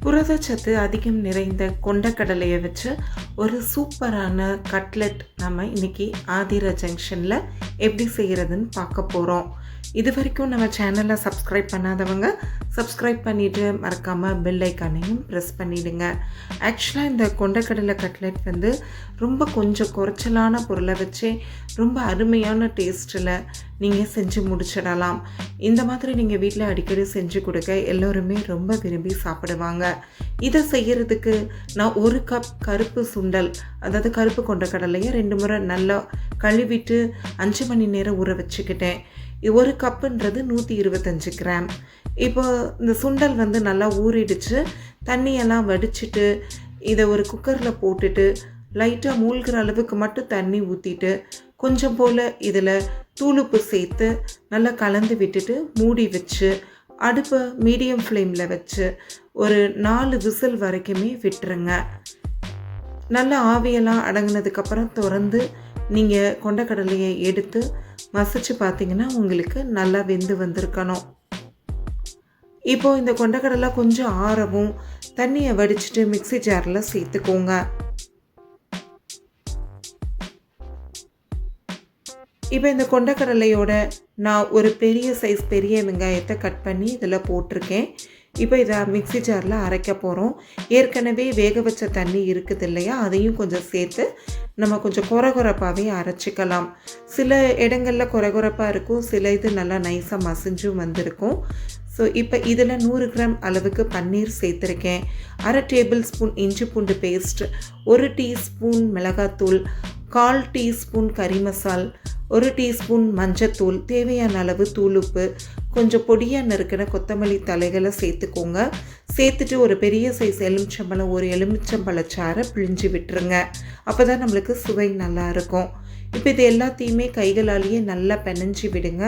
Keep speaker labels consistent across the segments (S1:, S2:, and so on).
S1: புரதச்சத்து அதிகம் நிறைந்த கொண்டக்கடலையை வச்சு ஒரு சூப்பரான கட்லெட் நம்ம இன்றைக்கி ஆதிரா ஜங்ஷனில் எப்படி செய்கிறதுன்னு பார்க்க போகிறோம். இது வரைக்கும் நம்ம சேனலை சப்ஸ்கிரைப் பண்ணாதவங்க சப்ஸ்கிரைப் பண்ணிவிட்டு மறக்காமல் பெல் ஐக்கானையும் ப்ரெஸ் பண்ணிவிடுங்க. ஆக்சுவலாக இந்த கொண்டக்கடலை கட்லெட் வந்து ரொம்ப கொஞ்சம் குறைச்சலான பொருளை வச்சே ரொம்ப அருமையான டேஸ்ட்டில் நீங்கள் செஞ்சு முடிச்சிடலாம். இந்த மாதிரி நீங்கள் வீட்டில் அடிக்கடி செஞ்சு கொடுக்க எல்லோருமே ரொம்ப விரும்பி சாப்பிடுவாங்க. இதை செய்கிறதுக்கு நான் 1 கப் கருப்பு சுண்டல், அதாவது கருப்பு கொண்டக்கடலையை 2 முறை நல்லா கழுவிட்டு 5 மணி நேரம் ஊற வச்சுக்கிட்டேன். 1 கப்புன்றது 125 கிராம். இப்போ இந்த சுண்டல் வந்து நல்லா ஊறிடுச்சு. தண்ணியெல்லாம் வடிச்சிட்டு இதை ஒரு குக்கரில் போட்டுட்டு லைட்டாக மூழ்கிற அளவுக்கு மட்டும் தண்ணி ஊற்றிட்டு கொஞ்சம் போல் இதில் தூளுப்பு சேர்த்து நல்லா கலந்து விட்டுட்டு மூடி வச்சு அடுப்பை மீடியம் ஃப்ளேமில் வச்சு ஒரு 4 விசில் வரைக்குமே விட்டுருங்க. நல்லா ஆவியெல்லாம் அடங்கினதுக்கப்புறம் திறந்து நீங்கள் கொண்டக்கடலையை எடுத்து மசிச்சு பார்த்தீங்கன்னா உங்களுக்கு நல்லா வெந்து வந்திருக்கணும். இப்போது இந்த கொண்டக்கடலை கொஞ்சம் ஆறவும் தண்ணியை வடிச்சிட்டு மிக்ஸி ஜாரில் சேர்த்துக்கோங்க. இப்போ இந்த கொண்டக்கடலையோட நான் ஒரு பெரிய சைஸ் பெரிய வெங்காயத்தை கட் பண்ணி இதில் போட்டிருக்கேன். இப்போ இதை மிக்ஸி ஜாரில் அரைக்க போகிறோம். ஏற்கனவே வேக வச்ச தண்ணி இருக்குது இல்லையா, அதையும் கொஞ்சம் சேர்த்து நம்ம கொஞ்சம் கொரகொரப்பாகவே அரைச்சிக்கலாம். சில இடங்களில் கொரகொரப்பாக இருக்கும், சில இது நல்லா நைஸாக மசிஞ்சும் வந்திருக்கும். ஸோ இப்போ இதில் 100 கிராம் அளவுக்கு பன்னீர் சேர்த்துருக்கேன். 1/2 டேபிள் ஸ்பூன் இஞ்சி பூண்டு பேஸ்ட், 1 டீஸ்பூன் மிளகாத்தூள், 1/4 டீஸ்பூன் கறி மசால், 1 டீஸ்பூன் மஞ்சத்தூள், தேவையான அளவு தூளுப்பு, கொஞ்சம் பொடியாக நறுக்கின கொத்தமல்லி தலைகளை சேர்த்துக்கோங்க. சேர்த்துட்டு ஒரு பெரிய சைஸ் எலுமிச்சம்பழம், ஒரு எலுமிச்சம்பழச்சாறை பிழிஞ்சு விட்டுருங்க. அப்போ தான் நம்மளுக்கு சுவை நல்லா இருக்கும். இப்போ இது எல்லாத்தையுமே கைகளாலேயே நல்லா பிணைஞ்சி விடுங்க.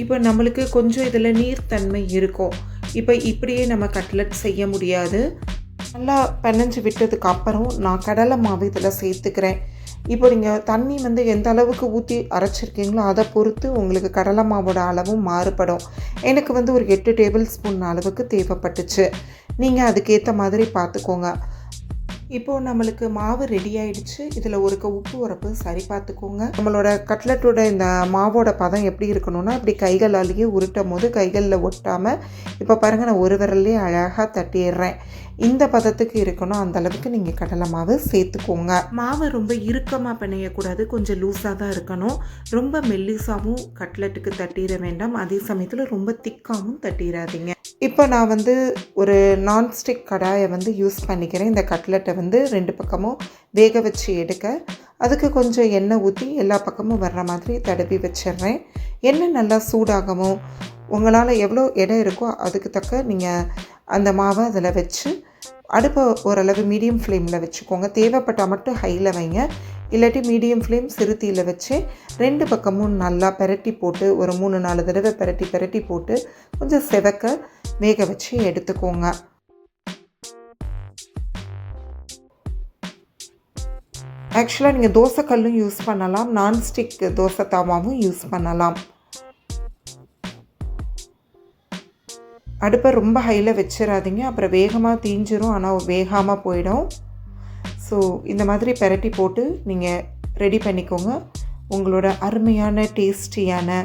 S1: இப்போ நம்மளுக்கு கொஞ்சம் இதில் நீர்த்தன்மை இருக்கும். இப்போ இப்படியே நம்ம கட்லெட் செய்ய முடியாது. நல்லா பிணைஞ்சு விட்டதுக்கு அப்புறம் நான் கடலை மாவு இதில் சேர்த்துக்கிறேன். இப்போ நீங்கள் தண்ணி வந்து எந்த அளவுக்கு ஊற்றி அரைச்சிருக்கீங்களோ அதை பொறுத்து உங்களுக்கு கடலை மாவோட அளவும் மாறுபடும். எனக்கு வந்து ஒரு 8 டேபிள் ஸ்பூன் அளவுக்கு தேவைப்பட்டுச்சு. நீங்கள் அதுக்கேற்ற மாதிரி பார்த்துக்கோங்க. இப்போது நம்மளுக்கு மாவு ரெடி ஆகிடுச்சு. இதில் ஒரு உப்பு உரப்பு சரி பார்த்துக்கோங்க. நம்மளோட கட்லெட்டோட இந்த மாவோட பதம் எப்படி இருக்கணும்னா, இப்படி கைகளாலேயே உருட்டும் போது கைகளில் ஒட்டாமல், இப்போ பாருங்கள் நான் ஒரு விரல்லே அழகாக தட்டிடுறேன். இந்த பதத்துக்கு இருக்கணும். அந்த அளவுக்கு நீங்கள் கடலை மாவு சேர்த்துக்கோங்க. மாவை ரொம்ப இறுக்கமாக பிணையக்கூடாது, கொஞ்சம் லூஸாக தான் இருக்கணும். ரொம்ப மெல்லிசாகவும் கட்லெட்டுக்கு தட்டிட வேண்டாம், அதே சமயத்தில் ரொம்ப திக்காகவும் தட்டிடாதீங்க. இப்போ நான் வந்து ஒரு நான்ஸ்டிக் கடாயை வந்து யூஸ் பண்ணிக்கிறேன். இந்த கட்லெட்டை வந்து 2 பக்கமும் வேக வச்சு எடுக்க அதுக்கு கொஞ்சம் எண்ணெய் ஊற்றி எல்லா பக்கமும் வர்ற மாதிரி தடவி வச்சிடுறேன். எண்ணெய் நல்லா சூடாகவும் உங்களால் எவ்வளோ இடம் இருக்கோ அதுக்கு தக்க நீங்கள் அந்த மாவை அதில் வச்சு அடுப்பை ஓரளவு மீடியம் ஃப்ளேமில் வச்சுக்கோங்க. தேவைப்பட்டால் மட்டும் ஹையில் வைங்க, இல்லாட்டி மீடியம் ஃப்ளேம் சிறுத்தியில் வச்சு 2 பக்கமும் நல்லா பெரட்டி போட்டு ஒரு 3-4 தடவை பெரட்டி போட்டு கொஞ்சம் செவக்க வேக வச்சு எடுத்துக்கோங்க. ஆக்சுவலாக நீங்கள் தோசைக்கல்லும் யூஸ் பண்ணலாம், நான்ஸ்டிக் தோசை தாவாவும் யூஸ் பண்ணலாம். அடுப்பை ரொம்ப ஹையில் வச்சிடாதீங்க, அப்புறம் வேகமாக தீஞ்சிரும், ஆனால் வேகாமல் போயிடும். ஸோ இந்த மாதிரி பெரட்டி போட்டு நீங்கள் ரெடி பண்ணிக்கோங்க. உங்களோட அருமையான டேஸ்டியான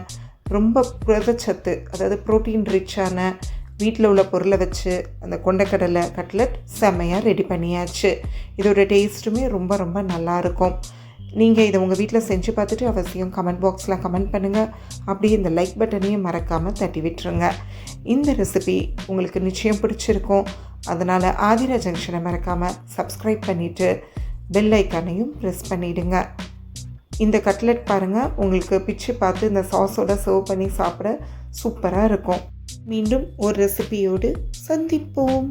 S1: ரொம்ப புரதச்சத்து, அதாவது ப்ரோட்டீன் ரிச்சான வீட்டில் உள்ள பொருளை வச்சு அந்த கொண்டக்கடலை கட்லெட் செம்மையாக ரெடி பண்ணியாச்சு. இதோட டேஸ்ட்டுமே ரொம்ப ரொம்ப நல்லாயிருக்கும். நீங்கள் இதை உங்கள் வீட்டில் செஞ்சு பார்த்துட்டு அவசியம் கமெண்ட் பாக்ஸில் கமெண்ட் பண்ணுங்கள். அப்படியே இந்த லைக் பட்டனையும் மறக்காமல் தட்டி விட்டுருங்க. இந்த ரெசிபி உங்களுக்கு நிச்சயம் பிடிச்சிருக்கும். அதனால் ஆதிரா ஜங்ஷனை மறக்காமல் சப்ஸ்கிரைப் பண்ணிவிட்டு பெல் ஐக்கானையும் ப்ரெஸ் பண்ணிவிடுங்க. இந்த கட்லெட் பாருங்கள், உங்களுக்கு பிச்சு பார்த்து இந்த சாஸோட சர்வ் பண்ணி சாப்பிட சூப்பராக இருக்கும். மீண்டும் ஒரு ரெசிபியோடு சந்திப்போம்.